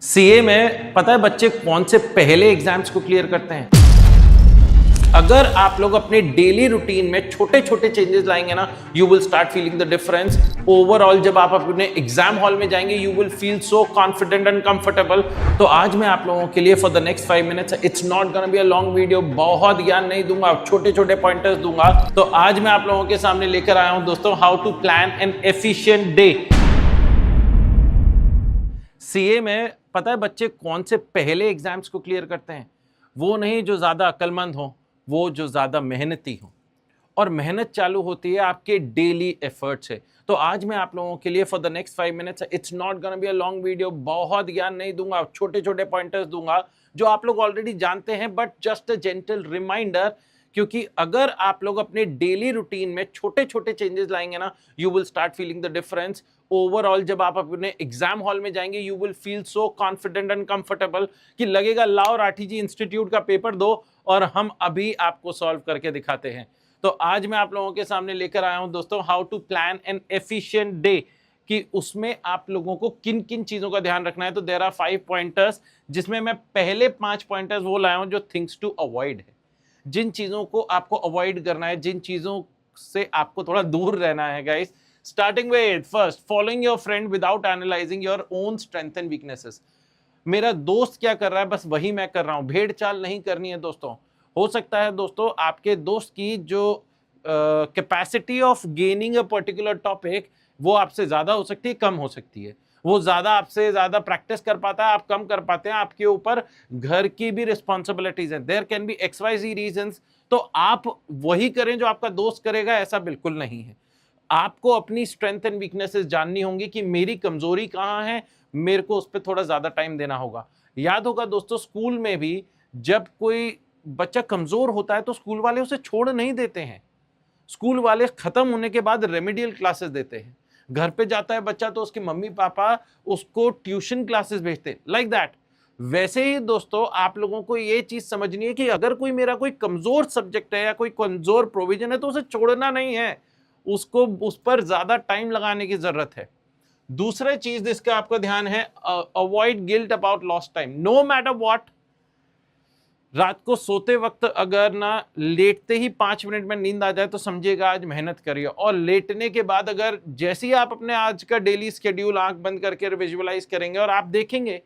CA में पता है बच्चे कौन से पहले एग्जाम्स को क्लियर करते हैं? अगर आप लोग अपने डेली रूटीन में छोटे छोटे चेंजेस लाएंगे ना, you will start feeling the difference. Overall जब आप अपने एग्जाम हॉल में जाएंगे, you will feel so confident and comfortable. तो आज मैं आप लोगों के लिए for the next 5 minutes, it's not gonna be a long video, बहुत ज्ञान नहीं दूंगा, छोटे छोटे पॉइंटर्स दूंगा। तो आज मैं आप लोगों के सामने लेकर आया हूं दोस्तों, how to plan an efficient day. CA में पता है बच्चे कौन से पहले एग्जाम्स को क्लियर करते हैं? वो नहीं जो ज्यादा अक्लमंद हो, वो जो ज्यादा मेहनती हो। और मेहनत चालू होती है आपके डेली एफर्ट से। तो आज मैं आप लोगों के लिए for the next 5 minutes, it's not gonna be a long video, बहुत ज्ञान नहीं दूंगा, छोटे छोटे पॉइंटर्स दूंगा जो आप लोग ऑलरेडी जानते हैं, but just a gentle reminder. क्योंकि अगर आप लोग अपने डेली रूटीन में छोटे छोटे चेंजेस लाएंगे ना, you will start feeling the difference. Overall जब आप अपने एग्जाम हॉल में जाएंगे, you will feel so confident and comfortable कि लगेगा लाओ राठी जी इंस्टीट्यूट का पेपर दो और हम अभी आपको सॉल्व करके दिखाते हैं। तो आज मैं आप लोगों के सामने लेकर आया हूं दोस्तों, how to plan an efficient day, कि उसमें आप लोगों को किन किन चीजों का ध्यान रखना है। तो देयर आर 5 पॉइंटर्स, जिसमें मैं पहले 5 पॉइंटर्स वो लाया हूं जो थिंग्स टू अवॉइड है, जिन चीजों को आपको अवॉइड करना है, जिन चीजों से आपको थोड़ा दूर रहना है guys. Starting with first, following your friend without analysing your own strength and weaknesses. मेरा दोस्त क्या कर रहा है बस वही मैं कर रहा हूं, भेड़ चाल नहीं करनी है दोस्तों। हो सकता है दोस्तों आपके दोस्त की जो capacity of gaining a particular topic, वो आपसे ज्यादा हो सकती है, कम हो सकती है। वो ज्यादा आपसे ज्यादा प्रैक्टिस कर पाता है, आप कम कर पाते हैं। आपके ऊपर घर की भी रिस्पॉन्सिबिलिटीज हैं, there can be XYZ reasons. तो आप वही करें जो आपका दोस्त करेगा, ऐसा बिल्कुल नहीं है। आपको अपनी स्ट्रेंथ एंड वीकनेसेस जाननी होंगी कि मेरी कमजोरी कहाँ है, मेरे को उस पर थोड़ा ज्यादा टाइम देना होगा। याद होगा दोस्तों, स्कूल में भी जब कोई बच्चा कमजोर होता है तो स्कूल वाले उसे छोड़ नहीं देते हैं। स्कूल वाले खत्म होने के बाद रेमेडियल क्लासेस देते हैं। घर पे जाता है बच्चा तो उसके मम्मी पापा उसको ट्यूशन क्लासेस भेजते हैं, लाइक दैट। वैसे ही दोस्तों आप लोगों को ये चीज समझनी है कि अगर कोई मेरा कोई कमजोर सब्जेक्ट है या कोई कमजोर प्रोविजन है, तो उसे छोड़ना नहीं है, उसको उस पर ज्यादा टाइम लगाने की जरूरत है। दूसरा चीज जिसका आपका ध्यान है, avoid guilt about lost time. No matter what, रात को सोते वक्त अगर ना लेटते ही 5 मिनट में नींद आ जाए तो समझिएगा आज मेहनत करिए। और लेटने के बाद अगर जैसे ही आप अपने आज का डेली स्केड्यूल आंख बंद करके विजुअलाइज करेंगे, और आप देखेंगे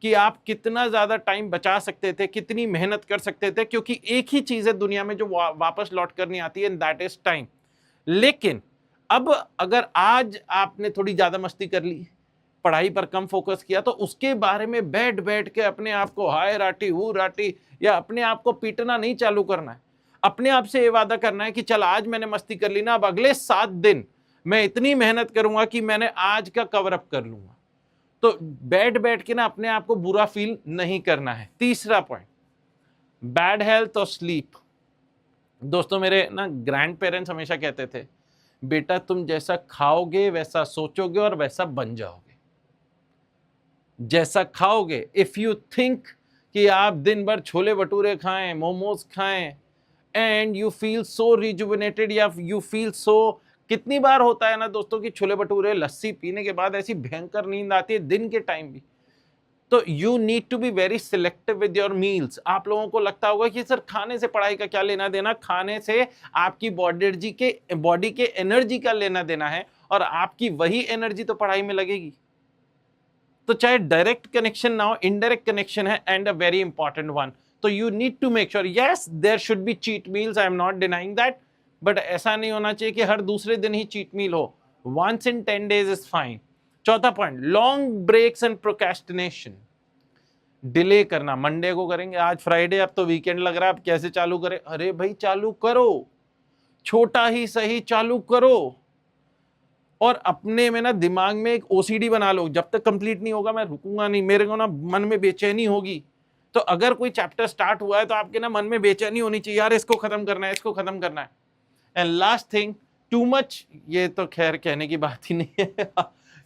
कि आप कितना ज्यादा टाइम बचा सकते थे, कितनी मेहनत कर सकते थे। क्योंकि एक ही चीज है दुनिया में जो वापस लौट कर नहीं आती है, एंड दैट इज टाइम। लेकिन अब अगर आज आपने थोड़ी ज्यादा मस्ती कर ली, पढ़ाई पर कम फोकस किया, तो उसके बारे में बैठ बैठ के अपने आप को हाय राठी हूँ राठी, या अपने आप को पीटना नहीं चालू करना है। अपने आप से ये वादा करना है कि चल आज मैंने मस्ती कर ली ना, अब अगले 7 दिन मैं इतनी मेहनत करूंगा कि मैंने आज का कवर अप कर लूंगा। तो बैठ बैठ के ना अपने आप को बुरा फील नहीं करना है। तीसरा पॉइंट, बैड हेल्थ और स्लीप। दोस्तों मेरे ना ग्रैंड पेरेंट्स हमेशा कहते थे, बेटा तुम जैसा खाओगे वैसा सोचोगे और वैसा बन जाओगे। जैसा खाओगे, इफ यू थिंक कि आप दिन भर छोले भटूरे खाएं, मोमोज खाएं, and you feel so rejuvenated, या यू फील सो, कितनी बार होता है ना दोस्तों कि छोले भटूरे लस्सी पीने के बाद ऐसी भयंकर नींद आती है दिन के टाइम भी। तो you need to be very selective with your meals. आप लोगों को लगता होगा कि सर खाने से पढ़ाई का क्या लेना देना, खाने से आपकी बॉडी के एनर्जी का लेना देना है, और आपकी वही एनर्जी तो पढ़ाई में लगेगी। तो चाहे डायरेक्ट कनेक्शन ना हो, इनडायरेक्ट कनेक्शन है, and a very important one. तो you need to make sure, yes there should be cheat meals, I am not denying that, but ऐसा नहीं होना चाहिए कि हर दूसरे दिन ही चीट मील हो। Once in 10 days is fine. चौथा point, long breaks and procrastination. Delay करना, मंडे को करेंगे, आज फ्राइडे, अब तो वीकेंड लग रहा है, अब कैसे चालू करें? अरे भाई चालू करो, छोटा ही सही चालू करो। और अपने में ना दिमाग में एक OCD बना लो, जब तक कंप्लीट नहीं होगा मैं रुकूंगा नहीं, मेरे को ना मन में बेचैनी होगी। तो अगर कोई चैप्टर स्टार्ट हुआ है तो आपके ना मन में बेचैनी होनी चाहिए, यार इसको खत्म करना है, इसको खत्म करना है। And last thing, too much, ये तो खैर कहने की बात ही नहीं है।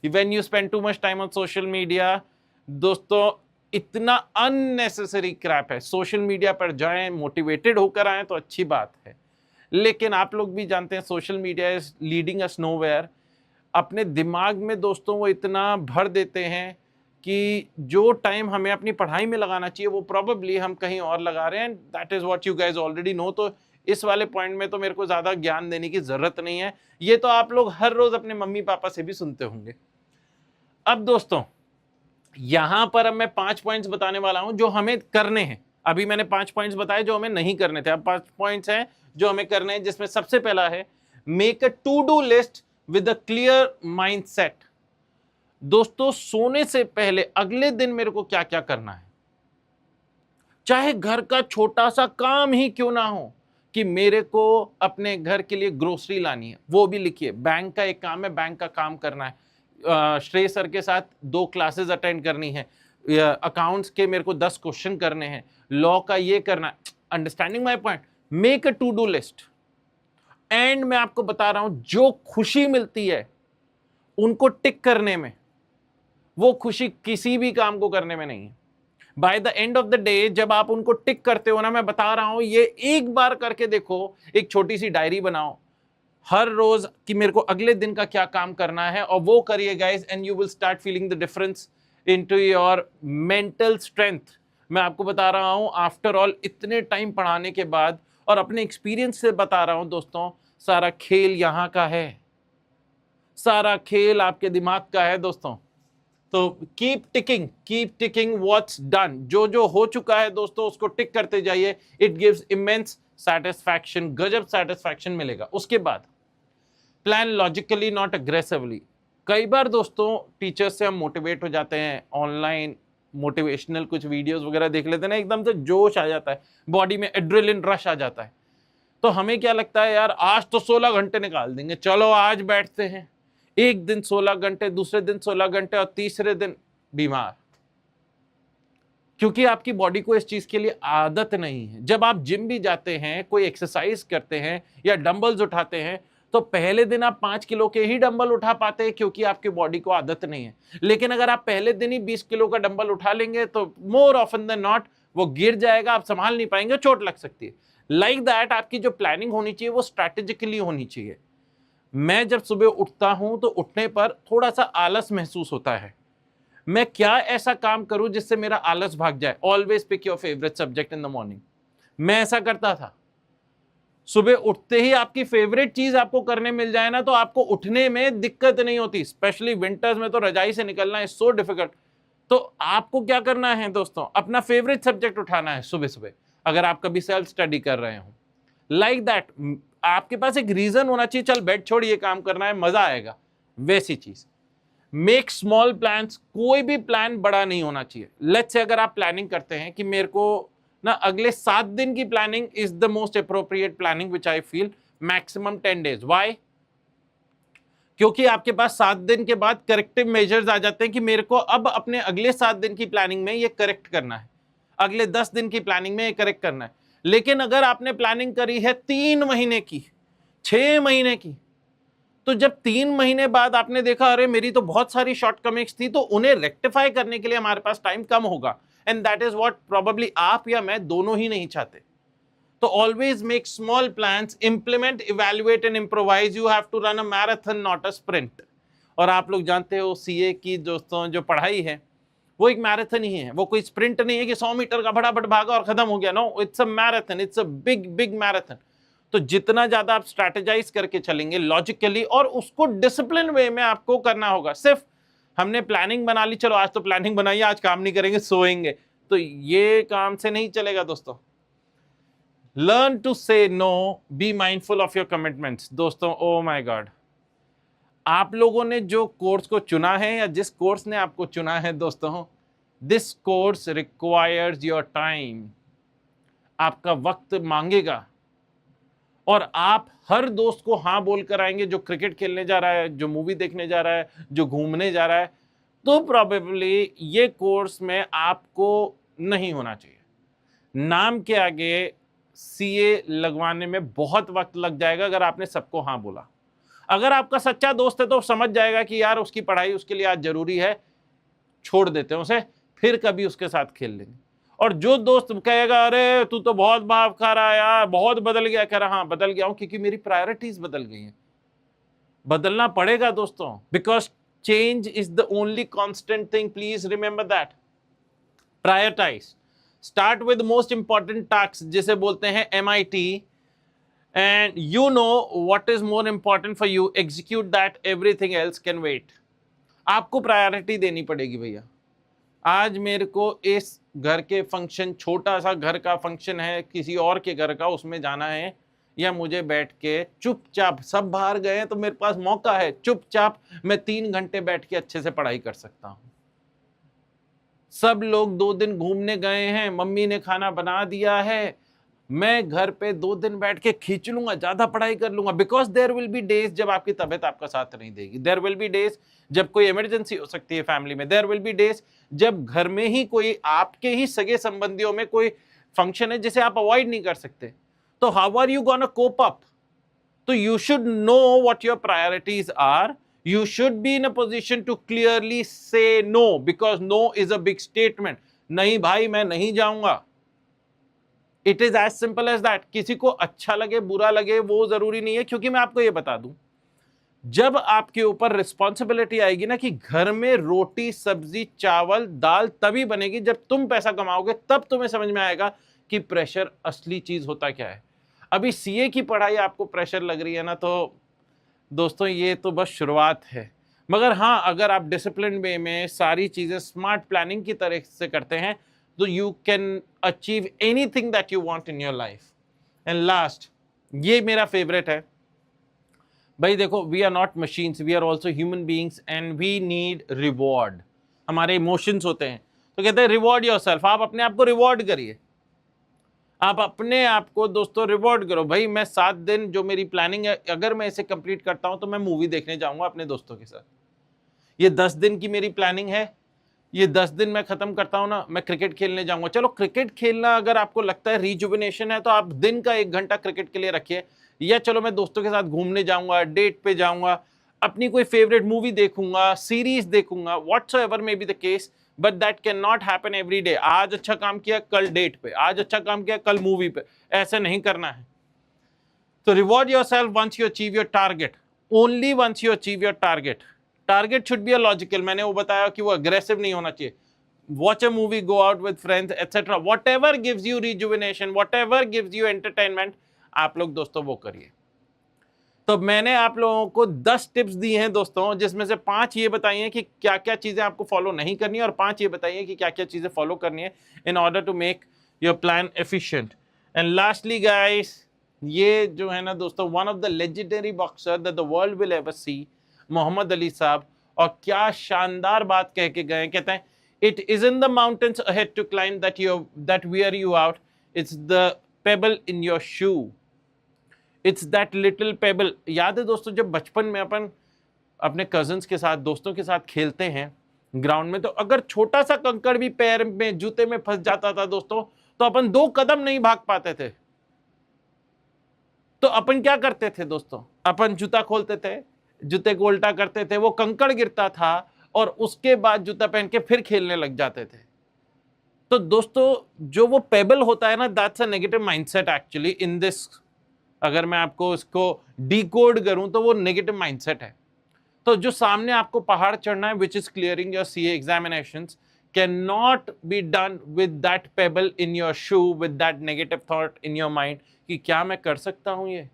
When you spend too much time on social media, दोस्तों इतना अननेसेसरी क्रैप है। सोशल मीडिया पर जाएं, मोटिवेटेड होकर आए तो अच्छी बात है, लेकिन आप लोग भी जानते हैं social media is leading us nowhere. अपने दिमाग में दोस्तों वो इतना भर देते हैं कि जो टाइम हमें अपनी पढ़ाई में लगाना चाहिए वो प्रॉबेबली हम कहीं और लगा रहे हैं। That is what you guys already know. तो इस वाले पॉइंट में तो मेरे को ज्यादा ज्ञान देने की जरूरत नहीं है, ये तो आप लोग हर रोज अपने मम्मी पापा से भी सुनते होंगे। अब दोस्तों यहां पर अब मैं 5 पॉइंट्स बताने वाला हूं जो हमें करने हैं। अभी मैंने 5 पॉइंट्स बताए जो हमें नहीं करने थे, अब 5 पॉइंट्स हैं जो हमें करने हैं, जिसमें सबसे पहला है make a to do list with a clear mindset. दोस्तों सोने से पहले अगले दिन मेरे को क्या क्या करना है, चाहे घर का छोटा सा काम ही क्यों ना हो, कि मेरे को अपने घर के लिए ग्रोसरी लानी है वो भी लिखिए। बैंक का एक काम है, बैंक का काम करना है, श्रेय सर के साथ 2 क्लासेस अटेंड करनी है, अकाउंट्स के मेरे को 10 क्वेश्चन करने हैं, लॉ का ये करना है। Understanding my point? Make a to do list. And मैं आपको बता रहा हूं जो खुशी मिलती है उनको टिक करने में, वो खुशी किसी भी काम को करने में नहीं है। By the end of the day जब आप उनको टिक करते हो ना, मैं बता रहा हूं ये एक बार करके देखो, एक छोटी सी डायरी बनाओ हर रोज कि मेरे को अगले दिन का क्या काम करना है, और वो करिए guys, and you will start feeling the difference into your mental strength. मैं आपको बता रहा हूं आफ्टर ऑल इतने टाइम पढ़ाने के बाद, और अपने एक्सपीरियंस से बता रहा हूं दोस्तों, सारा खेल यहां का है, सारा खेल आपके दिमाग का है दोस्तों। तो कीप टिकिंग व्हाट्स डन, जो जो हो चुका है दोस्तों उसको टिक करते जाइए। इट गिव्स इमेंस सैटिस्फैक्शन, गजब सैटिस्फैक्शन मिलेगा। उसके बाद प्लान लॉजिकली नॉट अग्रेसिवली। कई बार दोस्तों टीचर्स से हम मोटिवेट हो जाते हैं, ऑनलाइन मोटिवेशनल कुछ वीडियोस वगैरह देख लेते हैं ना, एकदम से जोश आ जाता है, बॉडी में एड्रेनलिन रश आ जाता है, तो हमें क्या लगता है यार आज तो 16 घंटे निकाल देंगे, चलो आज बैठते हैं। एक दिन 16 घंटे, दूसरे दिन 16 घंटे, और तीसरे दिन बीमार, क्योंकि आपकी बॉडी को इस चीज के लिए आदत नहीं है। जब आप जिम भी जाते हैं, कोई एक्सरसाइज करते हैं या डंबल्स उठाते हैं, तो पहले दिन आप 5 किलो के ही डंबल उठा पाते हैं क्योंकि आपकी बॉडी को आदत नहीं है। लेकिन अगर आप पहले दिन ही 20 किलो का डंबल उठा लेंगे तो मोर ऑफन देन नॉट वो गिर जाएगा, आप संभाल नहीं पाएंगे, चोट लग सकती है। लाइक दैट आपकी जो प्लानिंग होनी चाहिए वो स्ट्रैटेजिकली होनी चाहिए। मैं जब सुबह उठता हूं तो उठने पर थोड़ा सा आलस महसूस होता है, मैं क्या ऐसा काम करूं जिससे मेरा आलस भाग जाए। Always pick your favourite subject in the morning. मैं ऐसा करता था, सुबह उठते ही आपकी फेवरेट चीज आपको करने मिल जाए ना, तो आपको उठने में दिक्कत नहीं होती। स्पेशली विंटर्स में तो रजाई से निकलना इज सो डिफिकल्ट। तो आपको क्या करना है दोस्तों, अपना फेवरेट सब्जेक्ट उठाना है सुबह सुबह, अगर आप कभी सेल्फ स्टडी कर रहे हो। लाइक दैट आपके पास एक रीजन होना चाहिए, चल बेड छोड़ ये काम करना है, मजा आएगा, वैसी चीज। मेक स्मॉल प्लान्स, कोई भी प्लान बड़ा नहीं होना चाहिए। लेट्स से अगर आप प्लानिंग करते हैं कि मेरे को ना अगले 7 दिन की planning is the most appropriate planning which I feel, maximum 10 days. Why? क्योंकि आपके पास 7 दिन के बाद करेक्टिव मेजर्स आ जाते हैं कि मेरे को अब अपने अगले 7 दिन की प्लानिंग में ये करेक्ट करना है, अगले 10 दिन की प्लानिंग में ये करेक्ट करना है। लेकिन अगर आपने प्लानिंग करी है 3 महीने की, 6 महीने की, तो जब 3 महीने बाद आपने देखा अरे मेरी तो बहुत सारी शॉर्टकमिंग्स थी, तो उन्हें रेक्टिफाई करने के लिए हमारे पास टाइम कम होगा, and that is what probably आप या मैं दोनों ही नहीं चाहते। तो always make small plans, implement, evaluate and improvise. You have to run a marathon not a sprint. और आप लोग जानते हो सीए की दोस्तों जो पढ़ाई है वो एक मैराथन ही है, वो कोई स्प्रिंट नहीं है कि 100 मीटर का फटाफट भागा और खत्म हो गया। No, it's a marathon, it's a big big marathon. तो जितना ज्यादा आप स्ट्रैटेजाइज करके चलेंगे लॉजिकली, और उसको डिसिप्लिन वे में आपको करना होगा। सिर्फ हमने प्लानिंग बना ली, चलो आज तो प्लानिंग बनाई, आज काम नहीं करेंगे, सोएंगे, तो ये काम से नहीं चलेगा दोस्तों। Learn to say no, be mindful of your commitments. दोस्तों ओ माय गॉड, आप लोगों ने जो कोर्स को चुना है या जिस कोर्स ने आपको चुना है दोस्तों, this course requires your time, आपका वक्त मांगेगा। और आप हर दोस्त को हाँ बोलकर आएंगे जो क्रिकेट खेलने जा रहा है, जो मूवी देखने जा रहा है, जो घूमने जा रहा है, तो प्रोबेबली ये कोर्स में आपको नहीं होना चाहिए। नाम के आगे सीए लगवाने में बहुत वक्त लग जाएगा अगर आपने सबको हाँ बोला। अगर आपका सच्चा दोस्त है तो समझ जाएगा कि यार उसकी पढ़ाई उसके लिए आज जरूरी है, छोड़ देते हैं उसे, फिर कभी उसके साथ खेल लेंगे। और जो दोस्त कहेगा अरे तू तो बहुत भाव खा रहा है यार, बहुत बदल गया, कह रहा हाँ बदल गया हूं क्योंकि मेरी प्रायोरिटीज बदल गई हैं। बदलना पड़ेगा दोस्तों, because change is the only constant thing. Please remember that. Prioritize. Start with the most important tasks, जिसे बोलते हैं MIT, and you know what is more important for you. Execute that. Everything else can wait. आपको priority देनी पड़ेगी भैया। आज मेरे को इस घर के फंक्शन, छोटा सा घर का फंक्शन है, किसी और के घर का, उसमें जाना है, या मुझे बैठ के चुपचाप, सब बाहर गए हैं तो मेरे पास मौका है, चुपचाप मैं 3 घंटे बैठ के अच्छे से पढ़ाई कर सकता हूं। सब लोग 2 दिन घूमने गए हैं, मम्मी ने खाना बना दिया है, मैं घर पे 2 दिन बैठ के खींच लूंगा, ज्यादा पढ़ाई कर लूंगा। Because there will be days जब आपकी तबीयत आपका साथ नहीं देगी, देयर विल बी डेज जब कोई इमरजेंसी हो सकती है फैमिली में, देयर विल बी डेज जब घर में ही कोई आपके ही सगे संबंधियों में कोई फंक्शन है जिसे आप अवॉइड नहीं कर सकते। तो how are you gonna cope up? तो you should know what your priorities are. You should be in a position to clearly say no, because no is a big statement. नहीं भाई मैं नहीं जाऊंगा. It is as simple as that. किसी को अच्छा लगे बुरा लगे वो जरूरी नहीं है, क्योंकि मैं आपको ये बता दूं, जब आपके ऊपर रिस्पॉन्सिबिलिटी आएगी ना कि घर में रोटी सब्जी चावल दाल तभी बनेगी जब तुम पैसा कमाओगे, तब तुम्हें समझ में आएगा कि प्रेशर असली चीज होता क्या है. अभी सीए की पढ़ाई आपको प्रेशर लग रही है ना, तो दोस्तों ये तो बस शुरुआत है. मगर हाँ, अगर आप डिसिप्लिन वे में सारी चीज़ें स्मार्ट प्लानिंग की तरह से करते हैं तो you can achieve anything that you want in your life. And last, ये मेरा फेवरेट है भाई. देखो, we are not machines, we are also human beings and we need reward. हमारे इमोशंस होते हैं, तो कहते हैं रिवॉर्ड योरसेल्फ. आप अपने आप को रिवॉर्ड करिए, आप अपने आप को दोस्तों रिवॉर्ड करो. भाई मैं 7 दिन जो मेरी प्लानिंग है, अगर मैं इसे कंप्लीट करता हूं तो मैं मूवी देखने जाऊंगा अपने दोस्तों के साथ. ये 10 दिन की मेरी प्लानिंग है, ये 10 दिन मैं खत्म करता हूं ना, मैं क्रिकेट खेलने जाऊंगा. चलो क्रिकेट खेलना अगर आपको लगता है रिजुविनेशन है, तो आप दिन का 1 घंटा क्रिकेट के लिए रखिए. या चलो मैं दोस्तों के साथ घूमने जाऊंगा, डेट पे जाऊंगा, अपनी कोई फेवरेट मूवी देखूंगा, सीरीज देखूंगा, whatsoever may be the case. But that can not happen every day. आज अच्छा काम किया कल डेट पे, आज अच्छा काम किया कल मूवी पे, ऐसे नहीं करना है. तो reward yourself once you achieve your target, only once you achieve your target. Target should be a logical. मैंने वो बताया कि वो अग्रेसिव नहीं होना चाहिए. Watch a movie, go out with friends etcetera, whatever gives you rejuvenation, whatever gives you entertainment, आप लोग दोस्तों वो करिए. तो मैंने आप लोगों को 10 टिप्स दी हैं दोस्तों, जिसमें से 5 ये बताई हैं कि क्या क्या चीज़ें आपको फॉलो नहीं करनी है, और 5 ये बताई हैं कि क्या क्या चीज़ें फॉलो करनी है in order to make your plan efficient. And lastly guys, ये जो है ना दोस्तों, one of the legendary boxer that the world will ever see, Muhammad Ali साहब, और क्या शानदार बात कह के गए. कहते हैं, it is in the mountains ahead to climb that wear you out, it's the pebble in your shoe, it's that little pebble. याद है दोस्तों, जब बचपन में अपन अपने कजन्स के साथ, दोस्तों के साथ खेलते हैं ग्राउंड में, तो अगर छोटा सा कंकड़ भी पैर में, जूते में फंस जाता था दोस्तों, तो अपन 2 कदम नहीं भाग पाते थे. तो अपन क्या करते थे दोस्तों, अपन जूता खोलते थे, जूते को उल्टा करते थे, वो कंकड़ गिरता था, और उसके बाद जूता पहन के फिर खेलने लग जाते थे. तो दोस्तों जो वो पेबल होता है ना, that's a negative mindset actually in this. अगर मैं आपको इसको डिकोड करूं तो वो नेगेटिव माइंडसेट है. तो जो सामने आपको पहाड़ चढ़ना है, which is clearing your CA examinations, can not be done with that payable in your shoe, with that negative thought in your mind कि क्या मैं कर सकता हूं ये,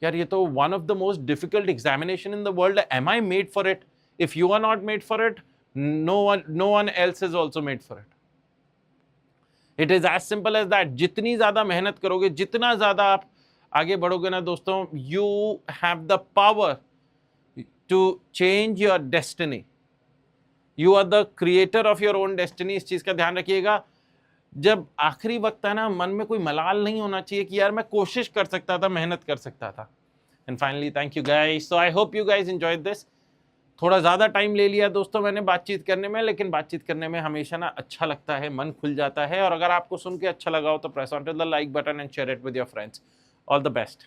यार ये तो one of the most difficult examination in the world. Am I made for it? If you are not made for it, no one else is also made for it. It is as simple as that. जितनी ज्यादा मेहनत करोगे, जितना ज्यादा आप आगे बढ़ोगे ना दोस्तों, you have the power to change your destiny. You are the creator of your own destiny. इस चीज का ध्यान रखिएगा. जब आखिरी वक्त है ना, मन में कोई मलाल नहीं होना चाहिए कि यार मैं कोशिश कर सकता था, मेहनत कर सकता था. And finally, thank you guys. So I hope you guys enjoyed this. थोड़ा ज़्यादा टाइम ले लिया दोस्तों मैंने बातचीत करने में, लेकिन बातचीत करने में हमेशा ना अच्छा लगता है, मन खुल जाता है. और अगर आपको सुन के अच्छा लगा हो तो press on to the like button and share it with your friends. All the best.